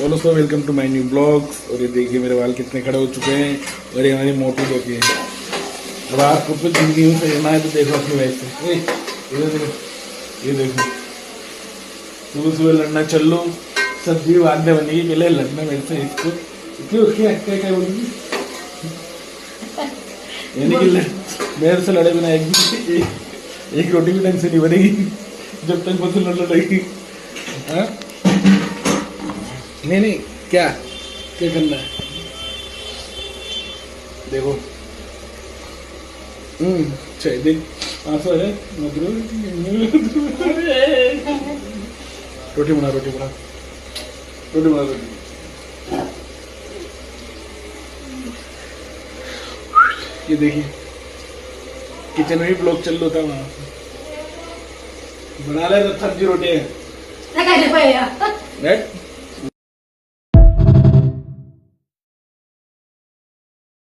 दोस्तों welcome to my new blogs. और ये देखिए मेरे बाल कितने खड़े हो चुके हैं और ये हमारी मोटू देखिए। अब आपको कुछ जिंदगी में सही है तो देखो अपनी वाइफ से। ये देखो सुबह सुबह लड़ना चल लो, सब्जी बाद में बनेगी, पहले लड़ना मेरे से। इसको क्यों क्या क्या क्या बोलेगी, यानी कि मेरे से लड़े बिना एक रोटी भी ढंग से नहीं बनेगी जब तक मुझसे लड़ लड़ेगी। हाँ नहीं नहीं क्या क्या करना है देखो। देख आंसू है रोटी बना रोटी बना रोटी बना रोटी। ये देखिए किचन में ही ब्लॉग चल रहा था वहां। बना ले तो सब्जी रोटी है।